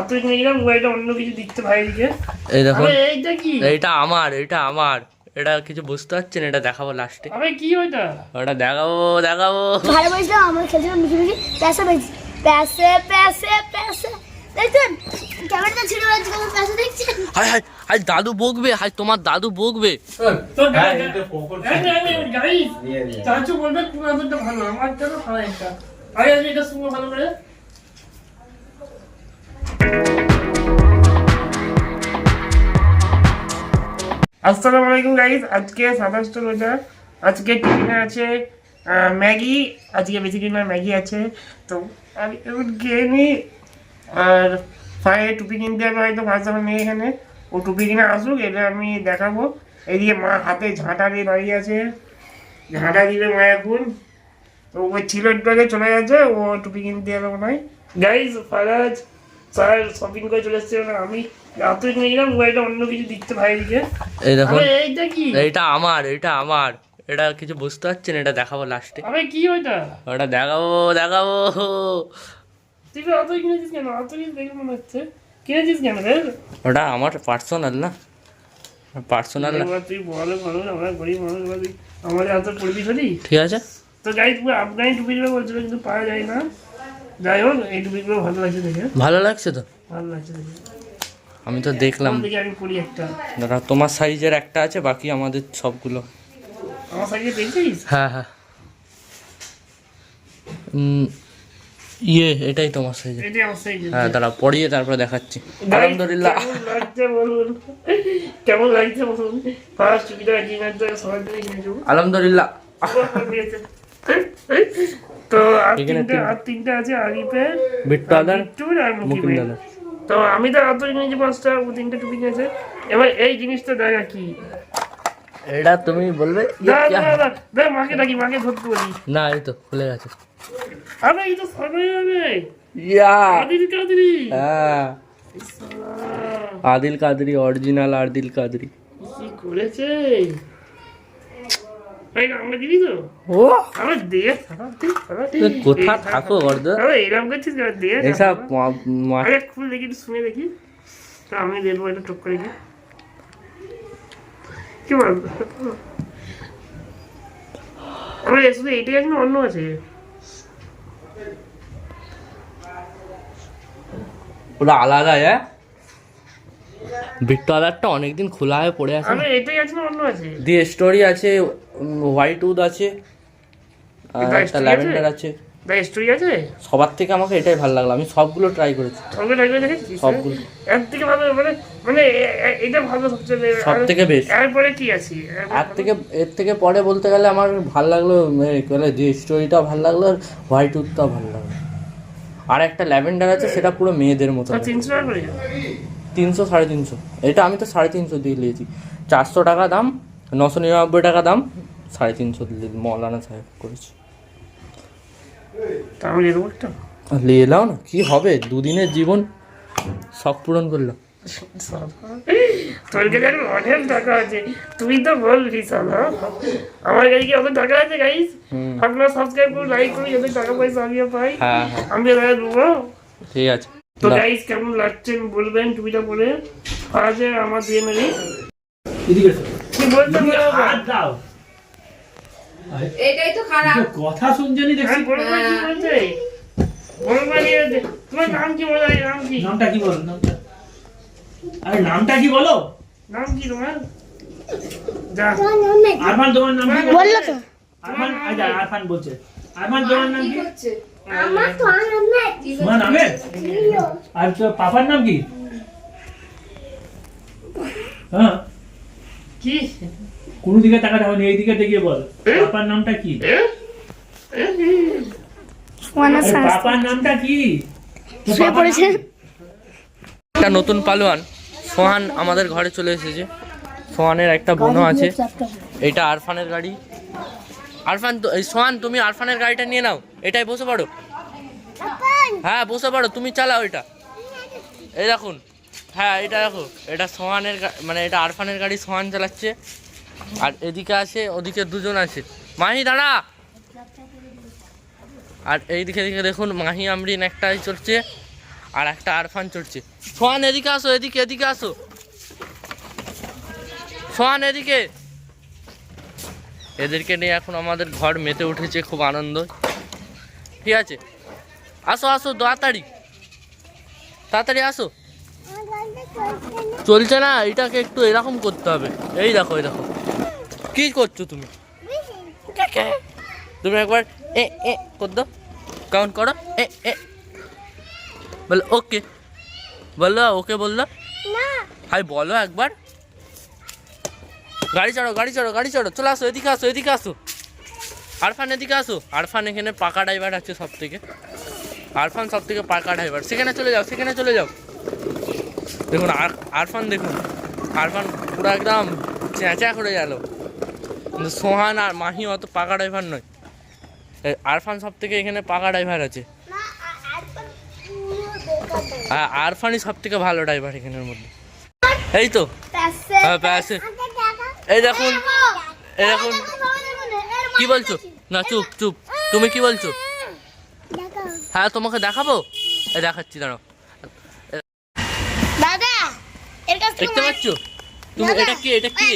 তুই নিয়ে গেলাম মোবাইলটা অন্য কিছু দিচ্ছে ভাইকে। এই দেখো এইটা কি? এটা আমার এটা কিছু বুঝতে পারছেন, এটা দেখাবো লাস্টে। আরে কি ওইটা? ওটা দেখাবো। ভালো বলছিলাম আমরা খেলছিলাম মিশি মিশি প্যাসে পেয়েছি প্যাসে প্যাসে প্যাসে দেখছেন ক্যামেরাটা ছিঁড়ে গেছে কেন প্যাসে দেখছেন হাই হাই হাই দাদু বকবে, হাই তোমার দাদু বকবে। গাইস চাচু বলবে পুরোটা ভালো, আমার তো ভালো একটা। আরে আমি এটা শুনবো ভালো করে। আসসালামু আলাইকুম গাইস, আজকে 27 রোজা। আজকে টিফিনে আছে ম্যাগি, আজকে বেশি কিছু না, ম্যাগি আছে। তো আমি এখন খেয়ে নিই। আর ফায়ে টুপি কিনতে হবে হয়তো, ভাষা নেই এখানে, ও টুপি কিনে আসুক, এটা আমি দেখাবো। এদিকে মা হাতে ঝাঁটা দিয়ে দাঁড়িয়ে আছে, ঝাঁটা দিবে মা এখন। তো ও ছিল একটু আগে চলে গেছে, ও টুপি কিনতে যাবে মনে হয়। গাইস ফারাজ স্যার শপিং করে চলে এসছে, আমি রাত্রে নিয়ে গেলাম মোবাইলটা অন্য কিছু দিচ্ছে ভাইকে। এই দেখো এইটা কি? এটা আমার এটা কিছু বুঝতে পারছেন, এটা দেখাবো লাস্টে। আরে কি ওইটা? ওটা দেখাবো। তুই অত কিনেছিস কেন? অত কিছু দেখে মনে হচ্ছে কিনেছিস কেন রে? ওটা আমার পার্সোনাল না। তুই বলো মানুষ, আমরা গরিব মানুষ, আমাদের হাতে পড়বি ধরি। ঠিক আছে। তো যাই পুরো আফগানি টুপিগুলো বলছিল, কিন্তু পাওয়া যায় না। যাই হোক, এই টুপিগুলো ভালো লাগছে দেখে। ভালো লাগছে তো? ভালো লাগছে দেখে। আমি তো দেখলাম। দেখে আমি পড়ি একটা। দাদা তোমার সাইজের একটা আছে, বাকি আমাদের সবগুলো। আমার সাইজে পেয়েছিস? হ্যাঁ এটাই তোমার সাইজের। এটাই আমার সাইজে। হ্যাঁ দাঁড়া পড়িয়ে তারপরে দেখাচ্ছি। আলহামদুলিল্লাহ। কেমন লাগছে বলুন, কেমন লাগছে বলুন। ফার্স্ট টুপিটা কিনে সবার জন্য কিনেছো। আলহামদুলিল্লাহ। তো আর তিনটা আছে, আরিফের, বিট্টু আদার, বিট্টুর আর মুকিম মুকিমের। দাদার। তো আমি তো এত কিনেছি 5টা, ও 3টে টুপি কিনেছে। এবার এই জিনিসটা দেখা কি? এটা তুমি বলবে। মাকে ডাকি, মাকে ধরতে বলি। না এই তো খুলে গেছে। আরে এই তো সবাই যাবে। আদিল কাদরি। হ্যাঁ আদিল কাদরি, অরিজিনাল আদিল কাদরি। কি করেছে? এই আমরা দিবি তো? ও আরে দিয়ে কোথা থাকো গর্দ? আরে এরকম করছিস কেন? দিয়ে এসব আরে খুলে দেখি, শুনে দেখি। তো আমি দেখবো এটা টক করে কি। কি বলবো? আরে শুধু এইটাই আছে না অন্য আছে? ওটা আলাদা। হ্যাঁ বিট্টু আদারটা অনেকদিন খোলা হয়ে পড়ে আছে। আরে এটাই আছে না অন্য আছে? দি স্টোরি আছে, হোয়াইট উড আছে, আর একটা ল্যাভেন্ডার আছে। দা স্টোরি আছে। সবার থেকে আমাকে এটাই ভালো লাগলো, আমি সবগুলো ট্রাই করেছি। সবগুলো ট্রাই করে দেখেছিস? সবগুলো। এর থেকে ভালো মানে এটা ভালো সবচেয়ে সব থেকে বেস্ট। এরপরে কি আছে? এর থেকে পরে বলতে গেলে আমার ভালো লাগলো দি স্টোরিটাও ভালো লাগলো, আর হোয়াইট উডটাও ভালো লাগলো। আর একটা ল্যাভেন্ডার আছে, সেটা পুরো মেয়েদের মতো। 300 টাকা করে? 300 350। এটা আমি তো 350 দিয়ে নিয়েছি। 400 টাকা দাম, 999 টাকা দাম, 350 দিলে মৌলানা সাহেব করেছি। তাহলে এরকম একটা নিয়ে এলাও না, কি হবে, দুদিনের জীবন শখ পূরণ করলাম। তোর কাছে অনেক টাকা আছে, তুই তো বলবি সালা। আমার কাছে কি অত টাকা আছে গাইস? আপনারা সাবস্ক্রাইব করুন, লাইক করুন, যাতে টাকা পয়সা আমিও পাই। হ্যাঁ আমি এবার দেবো। ঠিক আছে। তো গাইস কেমন লাগছে বলবেন টুপিটা পরে। আজ আমার দিয়ে মেরি কি বলতে দাও এটাই তো খারাপ কথা শুনছেনি দেখছি। তোমার নাম কি বলো? নাম কি? নামটা কি বলো? নামটা, আরে নামটা কি বলো? নাম কি তোমার? যা আরমান, তোমার নাম কি? বললো তো আরমান, আচ্ছা আরফান বলছে। আরমান তোমার নাম কি কি? হচ্ছে আমার তো আনন্দ তোমার নামের আর তোর পাপার নাম কি? হ্যাঁ কি? কোন দিকে তাকাতে হবে না, এই দিকে দেখিয়ে বল পাপার নামটা কি? আরে পাপার নামটা কি? তোর শুয়ে পাপার পড়েছে। নাম কি? একটা নতুন পালোয়ান সোহান আমাদের ঘরে চলে এসেছে। সোহানের একটা বোনও আছে। এটা আরফানের গাড়ি। আরফান সোহান, তুমি আরফানের গাড়িটা নিয়ে নাও, এটাই বসে পড়ো। হ্যাঁ বসে পড়ো, তুমি চালাও এটা। এই দেখুন, হ্যাঁ এটা দেখো, এটা সোহানের মানে এটা আরফানের গাড়ি, সোহান চালাচ্ছে। আর এদিকে আছে, ওদিকে দুজন আছে। মাহি দাঁড়া। আর এইদিকে দেখুন, মাহি আমরিন একটাই চলছে। আর একটা আরফান চড়ছে। সোহান এদিকে আসো, এদিকে এদিকে আসো, সোহান এদিকে। এদেরকে নিয়ে এখন আমাদের ঘর মেতে উঠেছে, খুব আনন্দ। ঠিক আছে, আসো আসো, তাড়াতাড়ি তাড়াতাড়ি আসো। চলছে না, এটাকে একটু এরকম করতে হবে। এই দেখো, এই দেখো কি করছো তুমি। তুমি একবার এ এ কর দাও, কাউন্ট করো। এ এ বলো ওকে, বললো ওকে, বললো হাই বলো একবার। গাড়ি চড়ো, গাড়ি চড়ো, গাড়ি চড়ো, চলে আসো, এদিকে আসো, এদিকে আসো। আরফান এদিকে আসো। আরফান এখানে পাকা ড্রাইভার আছে সব থেকে, আরফান সব থেকে পাকা ড্রাইভার। সেখানে চলে যাও, সেখানে চলে যাও। দেখুন আরফান, দেখুন আরফান পুরো একদম চেঁচা করে গেল। কিন্তু সোহান আর মাহি অত পাকা ড্রাইভার নয়, আরফান সব থেকে এখানে পাকা ড্রাইভার আছে। আরফানই সব থেকে ভালো ড্রাইভার এখানের মধ্যে। এই তো হ্যাঁ প্যাসে, এই দেখুন, এই দেখুন। কি বলছো? না চুপ চুপ, তুমি কি বলছো? হ্যাঁ তোমাকে দেখাবো, এই দেখাচ্ছি, দাঁড়াও। দাদা এর কাছে দেখতে পাচ্ছ তুমি? এটা কি, এটা কি?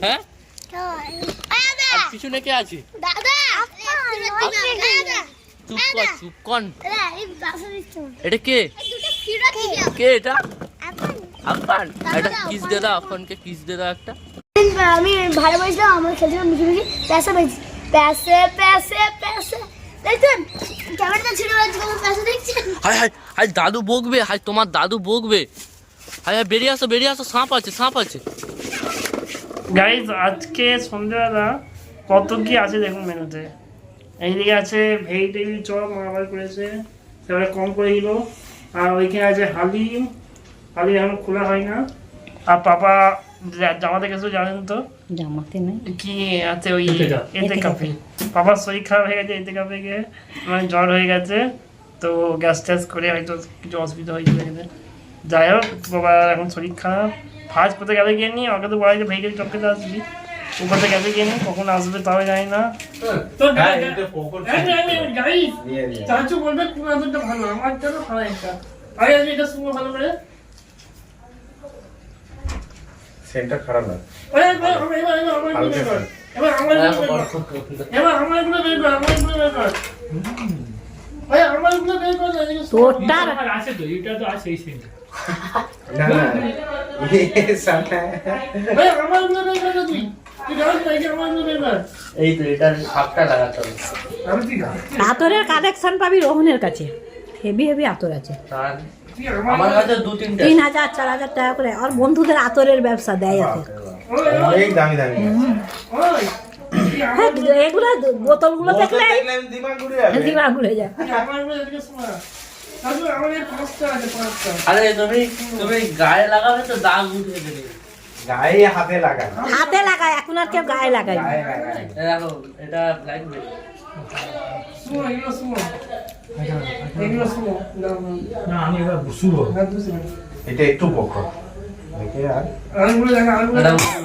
হ্যাঁ, আর পিছনে কে আছে? দাদা চুপ কর, চুপ কর। এটা কে? কে এটা? আফান। এটা কিস দে দাও, আফানকে কিস দে দাও একটা। আমি ভালো বলছিলাম, আমরা খেলছিলাম মিশি মিশি, প্যাসে পেয়েছি, প্যাসে প্যাসে প্যাসে। দেখছেন ক্যামেরাটা ছিঁড়ে যাচ্ছে, প্যাসে দেখছেন। হাই হাই হাই, দাদু বকবে, হাই তোমার দাদু বকবে। হাই হাই, বেরিয়ে আসো, বেরিয়ে আসো, সাপ আছে, সাপ আছে। গাইজ আজকে সন্ধ্যাবেলা কত কি আছে দেখুন মেনুতে। এইদিকে আছে ভেজিটেবিল চপ, মা আবার করেছে, সেটা কম করে দিল। আর ওইখানে আছে হালিম, হালিম এখন খোলা হয় না। আর পাপা জামাতে গেছে, জানেন তো জামাতে নেই কি আছে ওই এতে কাপে। পাপার শরীর খারাপ হয়ে গেছে, এতে কাপে গিয়ে মানে জ্বর হয়ে গেছে, তো গ্যাস ট্যাস করে হয়তো কিছু অসুবিধা হয়েছিল এখানে। যাই হোক, বাবা এখন শরীর খারাপ। ফার্স্ট কোথায় গেলে গিয়ে নি, ওকে তো বলা যে ভেহিকেল চপ খেতে আসবি, ও কোথায় গেলে গিয়ে নি, কখন আসবে তাও জানি না। চাচু বলবে কোন আদরটা ভালো, আমার জন্য ভালো একটা। আরে আমি এটা শুনবো ভালো করে। সেন্টার খারাপ না, এবার আমার গুলো বের কর, আমার গুলো বের কর। ভাই আমার গুলো বের কর। তোরটার আছে তো, এটা তো আছে এই সিন। না না ये सब है। ভাই আমার গুলো বের কর তুই। তুই জানিস না এই আমার গুলো বের কর। এই তো এটা সাপটা লাগাতে হবে। আমি ঠিক আতরের কালেকশন পাবি রোহনের কাছে, হেভি হেভি আতর আছে। আর আমার কাছে 2-3টা 3,000-4,000 টাকা করে। আর বন্ধুদের আতরের ব্যবসা দেয় আছে। एक दामी दामी ওই হ্যাঁ, এগুলো বোতলগুলো দেখলে दिमाग घुरे যাবে। দিমাগ ঘুরে যায়। আমার গুলো এদিকে শোনা। চাচু আমাদের 5টা আছে, 5টা। আরে তুমি তুমি গায়ে লাগাবে তো দাগ উঠে যাবে। গায়ে হাতে লাগা, হাতে লাগায়, এখন আর কেউ গায়ে লাগায় না। গায়ে লাগা। দেখো এটা ব্ল্যাক বেল্ট। শুনো এগুলো শুনো, এগুলো শুনো। না আমি এবার শুরু এটা একটু বকর দেখে আর আঙুলে দেখা, আঙুলে এটা দেখা।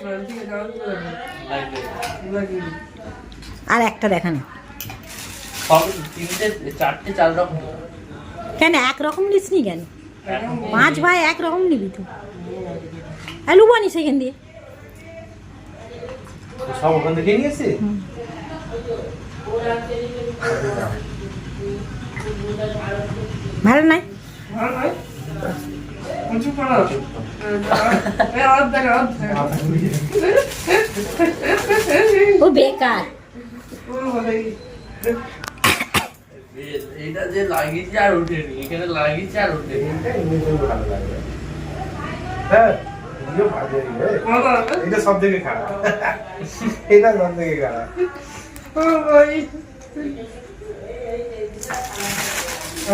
পুরো ঠিক আছে, আঙুলে দেখা। Black belt. এগুলো কি? আর একটা দেখান। সব 3-4 রকম। কেন একরকম নিস নি কেন? 5 ভাই একরকম নিবি তো। লুবানি সেখান দিয়ে। সব ওখান থেকে নিয়েছে। ভালো নাই? ভালো নয়? উঁচু করো। এই হাত দেখা, হাত দেখা। ও বেকার। ও ভাই। এটা যে লাগিয়েছে আর ওঠেনি, এখানে লাগিয়েছে আর ওঠেনি। এটা এমনিতেও ভালো লাগে। হ্যাঁ ভিডিও বাজে রে, ভালো আছে? এটা সব থেকে খারাপ। এটা সব থেকে খারাপ। ও ভাই।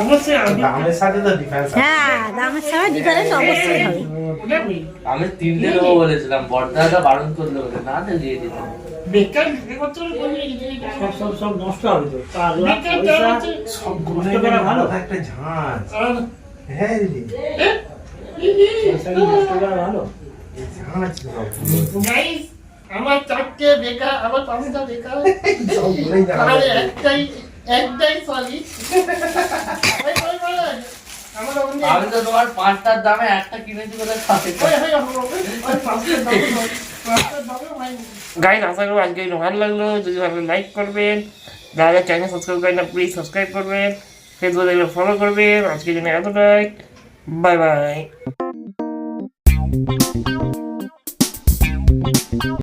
অবশ্যই আমি দামের সাথে তো ডিফারেন্স আছে। হ্যাঁ, দামের সময় ডিফারেন্স অবশ্যই হবে। ওটা কি? আমি 3টে দেবো বলেছিলাম, বড়দাদা বারণ করলে বলে না দিয়ে দিতাম। বেকার বিক্রি করতে হলে বলি সব নষ্ট হবে তো। পাগলা বেকার পয়সা দেওয়া হচ্ছে। সব নষ্ট করা ভালো। একটা ঝাঁজ। আর হ্যাঁ রে, পয়সা কি নষ্ট করা ভালো। এই ঝাঁজ সব। গাইস, আমার 4টে বেকার, আমার 5টা বেকার। সব ভুলেই যাওয়া তাহলে যাবে। একটাই একটাই সরি আমি তো তোমার 5টার দামে একটা কিনেছি বলে খাতে গাইজ আশা করবো আজকে একটু ভালো লাগলো, যদি ভালো লাইক করবেন, যারা চ্যানেল সাবস্ক্রাইব করেন না প্লিজ সাবস্ক্রাইব করবেন, ফেসবুকে দেখলে ফলো করবেন। আজকের জন্য এতটাই, বাই বাই।